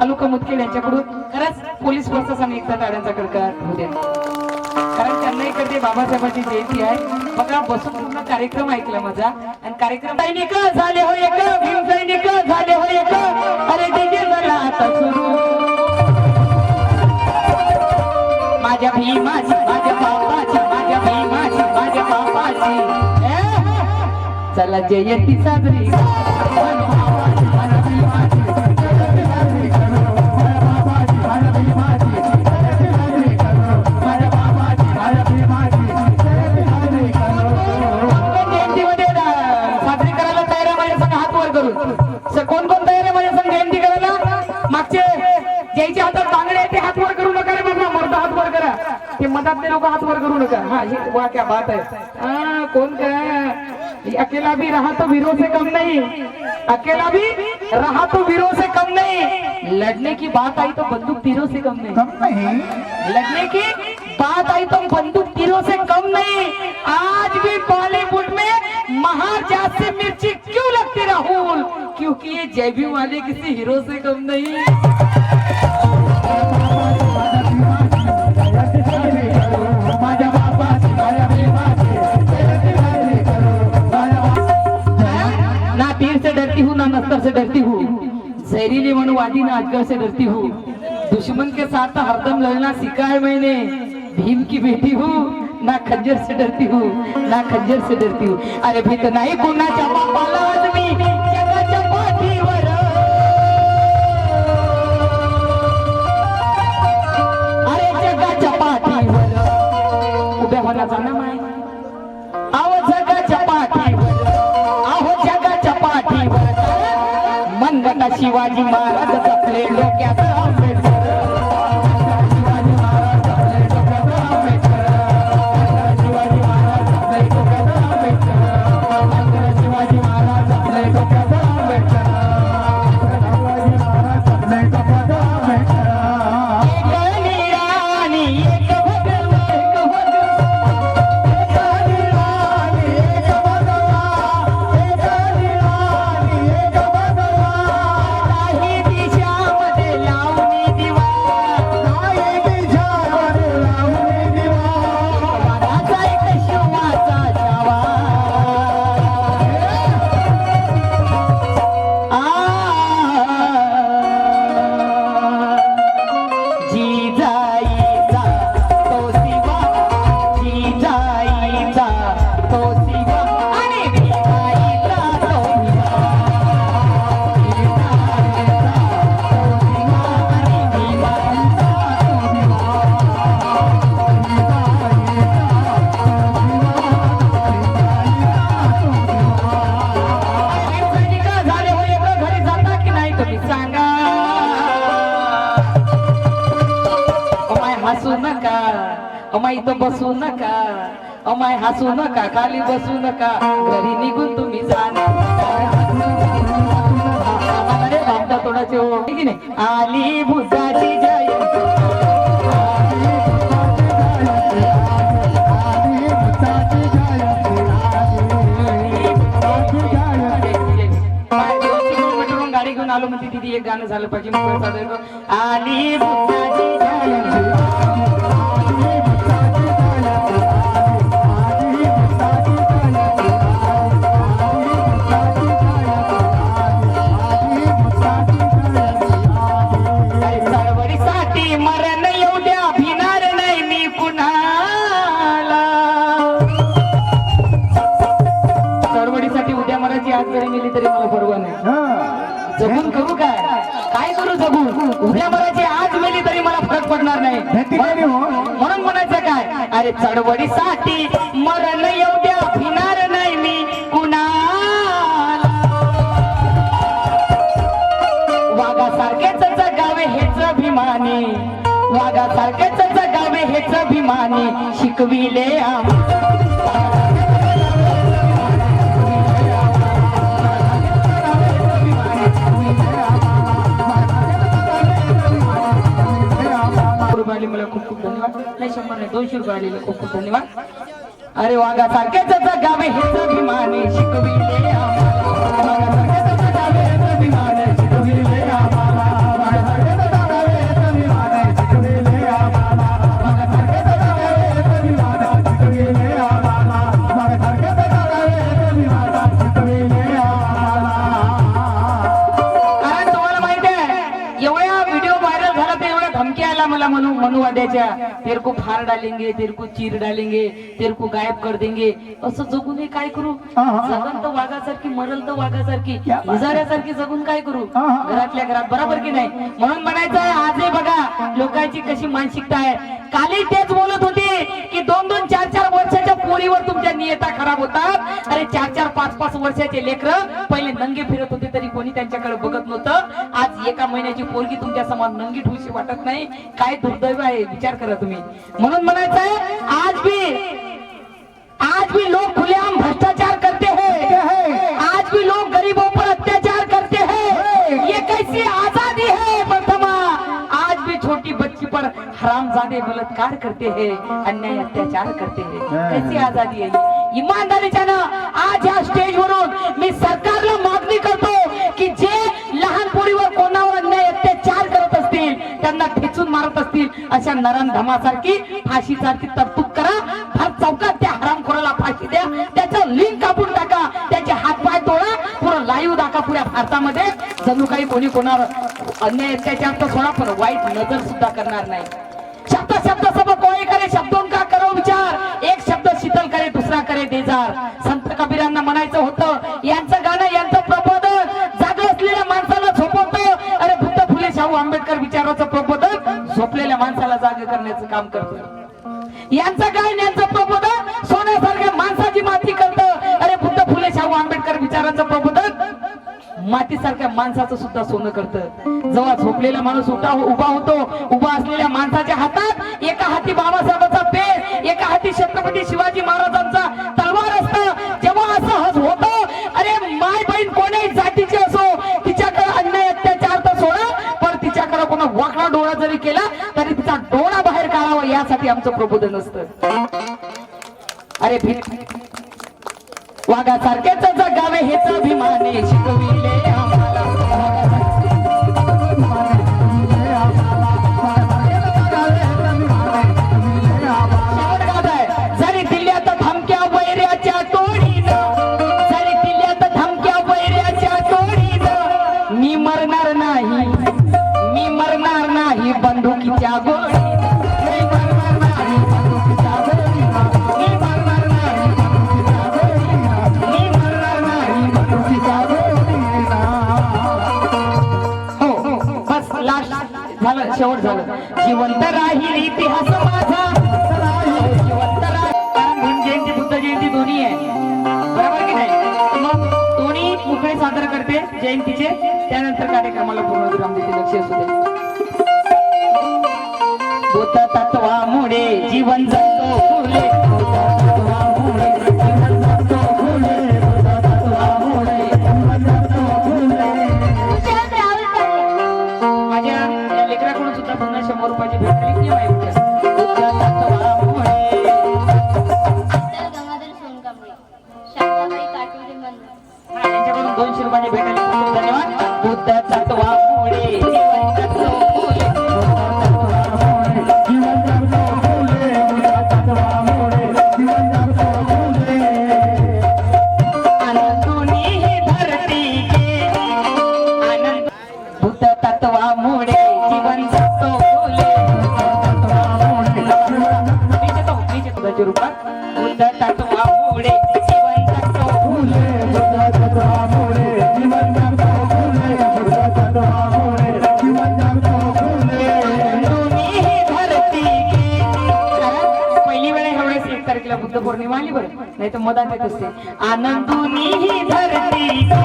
तालुका मुदखेड यांच्याकडून खरंच पोलीस प्रशासन एकदा टाळ्यांचा कडकडाट होऊ द्या, कारण त्यांना इकडे बाबासाहेबांची जयंती आहे. बघा बसून पूर्ण कार्यक्रम ऐकला माझा, आणि कार्यक्रम सैनिक झाले हो एक, भीम सैनिक झाले हो एक, अरे डीजे झाला आता सुरू, माझ्या भीमाची माझ्या बापाची, माझ्या भीमाची माझ्या बापाची, चला जयंती साजरी कोण कोण तयार आहे माझ्या संग जयंती करायला? मागचे ज्याचे हातात बांगडे आहे ते हात वर करू नका रे बाबा, मर्द हात वर करा, ते मधातले लोक हात वर करू नका. हा हे वा क्या बात है. कोण काय? अकेला भी रहा तो वीरों से कम नहीं, अकेला भी रहा तो वीरों से कम नहीं, लड़ने की बात आई तो बंदूक तीरों से कम नहीं, लड़ने की बात आई तो बंदूक तीरों से कम नहीं. आज भी बॉलीवुड में महाजात से मिर्ची क्यों लगती राहुल, क्योंकि ये जयभी वाले किसी हीरो से कम नहीं. ना तीर से डरती हूँ ना नस्तर से डरती हूँ, जहरीली मनुवादी ना अजगर से डरती हूँ, दुश्मन के साथ हरदम लड़ना सीखा है मैंने, भीम की बेटी हूँ, ना खंजर से डरती हूँ ना खंजर से डरती हूँ. अरे भीत नाही कुणाच्या बापाला आदमी जगाच्या पाठीवर, अरे जगाच्या पाठीवर उभ्या होण्याचा नाम आहे. आहो जगाच्या पाठीवर, आहो जगाच्या पाठीवर मनगटा शिवाजी महाराज जपले डोक्यात आंबेडकर, अमाई तो बसू नका, अमाय हसू नका, खाली बसू नका, घरी निघून तुम्ही जाणार. अरे भामटा तोडाचे हो की नाही. आली बुद्धाची जयंती, गाडी घेऊन आलो म्हणते दीदी एक गाणं झालं पाहिजे. आली बुद्धाची जयंती, मरण येऊ द्या भिणार नाही मी कुणाला, चळवळीसाठी उद्या मराठी आज जरी मिली तरी मला परवा नाही. जगून करू काय, काय करू जगून, उद्या मराठी आज मिली तरी मला फरक पडणार नाही. म्हणून म्हणायचं काय, अरे चळवळीसाठी मरण येऊ द्या भिणार नाही मी कुणाला, वाघासारखेच जगावे हेच अभिमानी, वाघासारखेच जगावे हेच अभिमानी शिकविले मला खूप खूप धन्यवाद. नाही 100 नाही 200 रुपये आलेले खूप खूप धन्यवाद. अरे वाघासारखेच जगावे हेच अभिमानी शिकविले आम्हाला, वाघासारखेच जगावे हेच अभिमानी शिकविले आम्हाला. धमकी आला मला मनुवाद्याच्या, तेरे को फार डालेंगे, तेरे को चीर डालेंगे, तेरे को गायब कर देंगे. असं जगून काय करू? जगन तर वाघासारखी, मरल तर वाघासारखी, हिजाऱ्यासारखी जगून काय करू? घरातल्या घरात, बरोबर की नाही? म्हणून म्हणायचं आहे, आजही बघा लोकांची कशी मानसिकता आहे. कालही तेच बोलत होते की 2-2, 4-4 वर्षाच्या पोरीवर तुमच्या नियता खराब होतात. अरे 4-4, 5-5 वर्षाचे लेकरं पहिले नंगे फिरत होते तरी कोणी त्यांच्याकडे बघत नव्हतं. आज एका महिन्याची पोरगी तुमच्या समोर नंगी ठुशी वाटत नाही. काय दुर्दैव आहे, विचार करा तुम्ही. म्हणून म्हणायचं आहे, आज भी लोग खुलेआम भ्रष्टाचार करते हैं, आज भी लोग गरीबों पर अत्याचार करते हैं. ये कैसी आजादी है प्रथमा? आज भी छोटी बच्ची पर हरामजादे बलात्कार करते हैं, अन्याय अत्याचार करते हैं. कैसी आजादी आहे? इमानदारीच्यानं आज या स्टेजवरून मी सरकारला मागणी करतो की जे लहान पोरीवर कोणावर अन्याय अत्याचार करत असतील, त्यांना ठेचून मारत असतील, अशा नराधमासारखी फाशीसारखी तरतूद करा. फार चौकात त्या हरामखोराला फाशी द्या, त्याचं लिंक कापून टाका, त्याचे हातपाय तोडा, पुरं लाईव्ह दाखवा पुऱ्या भारतामध्ये. जणू काही कोणी कोणावर अन्याय अत्याचार तर सोडा, पण वाईट नजर सुद्धा करणार नाही. शब्द शब्द सब कोई करे, शब्दों का करो विचार, एक शब्द शीतल करे, दुसरा करे देजार. संत कबीरांना म्हणायचं होतं, यांचं गाणं, यांचं प्रबोधन जागा असलेल्या माणसाला झोपवतं. अरे बुद्ध फुले शाहू आंबेडकर विचाराचं प्रबोधन झोपलेल्या माणसाला जागे करण्याचं काम करतं. यांचं गायन, यांचं प्रबोधन सोन्यासारख्या माणसाची माती करतं. अरे बुद्ध फुले शाहू आंबेडकर विचाराचं प्रबोधन मातीसारख्या माणसाचं सुद्धा सोनं करतं. जेव्हा झोपलेला माणूस उभा होतो, उभा असलेल्या माणसाच्या हातात एका हाती बाबासाहेबांचा पेन, एका हाती छत्रपती शिवाजी महाराजांचा तलवार असतं. जेव्हा असं होतं, अरे माय बहीण कोण्याही जातीची असो, तिच्याकडे अन्याय अत्याचार तर सोडा, पण तिच्याकडे कोणा वाकडा डोळा जरी केला तरी तिचा डोळा बाहेर काढावा, यासाठी आमचं प्रबोधन असतं. अरे वाघासारखेच जगावे हेच अभिमाने शिकविले आम्हाला. जरी दिल्यात धमक्या वैऱ्याच्या तोडीनं, जरी दिल्यात धमक्या वैऱ्याच्या तोडीनं, मी मरणार नाही, मी मरणार नाही बंदुकीच्या गोळीनं. झालं, शेवट झालं. जिवंत राहील इतिहास माझा, जिवंत राहील. कारण भीम जयंती, बुद्ध जयंती दोन्ही आहे, बरोबर की नाही? मग दोन्ही मुखडे सादर करते जयंतीचे, त्यानंतर कार्यक्रमाला पूर्ण विराम देते. लक्ष असू दे. बुद्ध तत्वामुळे जीवन जगतो फुले, बुद्ध तत्वामुळे जीवन जगतो फुले, बुद्ध तत्वामुळे जीवन जगतो फुले. माझ्या या लेकराकडून सुद्धा पुन्हा 100 रुपयाची भेट दिली. बुद्ध तत्वामुळे. यांच्याकडून 200 रुपयाची भेट आली. खूप धन्यवाद. बुद्ध तत्वामुळे जीवन जगतो फुले, जीवन जगतो फुले, बुद्ध तत्वामुळे जीवन जगतो फुले. आनंदुनी ही धरती के आनंद, बुद्ध तत्वामुळे जीवन जगतो फुले, बुद्धाच्या रूपात. बुद्ध तत्वामुळे जीवन जगतो फुले, बुद्ध तत्वामुळे जीवन जगतो फुले, बुद्ध तत्वामुळे जीवन जगतो फुले. आनंदुनी धरती के. कारण पहिली वेळा एवढेच 1 तारखेला बुद्ध पौर्णिमा आली बरं, नाही तर मधात येत असते. आनंदुनी ही धरती के,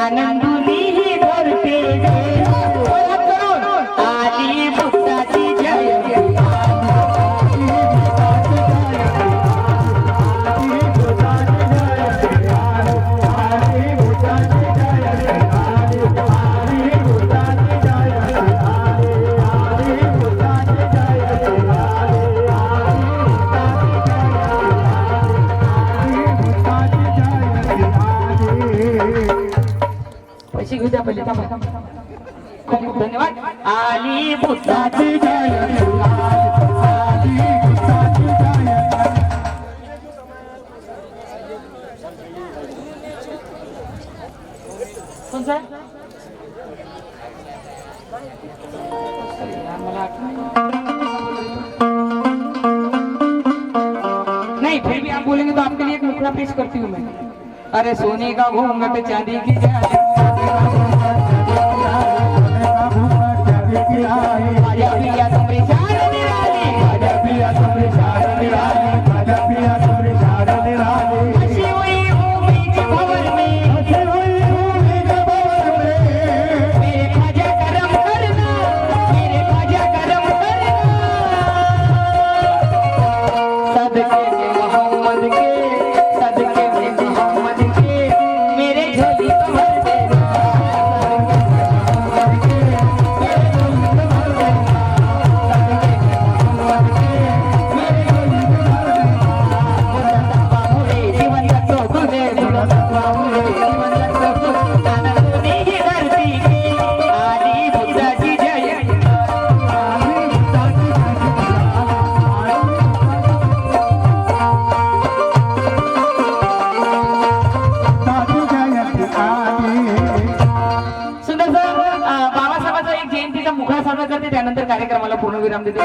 आनंदुनी ही धरती के. आली बुद्धाची जय जय, पैसे घेऊ द्या पहिले. खूप खूप धन्यवाद. आली बुद्धाची जय, आली बुद्धाची जय. कोणचा अरे यार, मला आठवण नहीं, फिर भी आप बोलेंगे तो आपके लिए एक मुखड़ा पेश करती हूँ मैं। अरे सोने का घूंघट चांदी की जाली, आजा पिया तुमरी शान निराली, आजा पिया तुमरी शान निराली, आजा पिया तुमरी शान निराली। हंसी हुई हूँ बीच भंवर में, हंसी हुई हूँ बीच भंवर में, मेरे ख्वाजा करम करना, मेरे ख्वाजा करम करना। सदके में मोहम्मद के, सदके में मोहम्मद के, मेरे झोली को भर देना। बाबासाहेबांचा एक जयंतीचा मुखडा साजरा करते, त्यानंतर कार्यक्रमाला पूर्णविराम देते.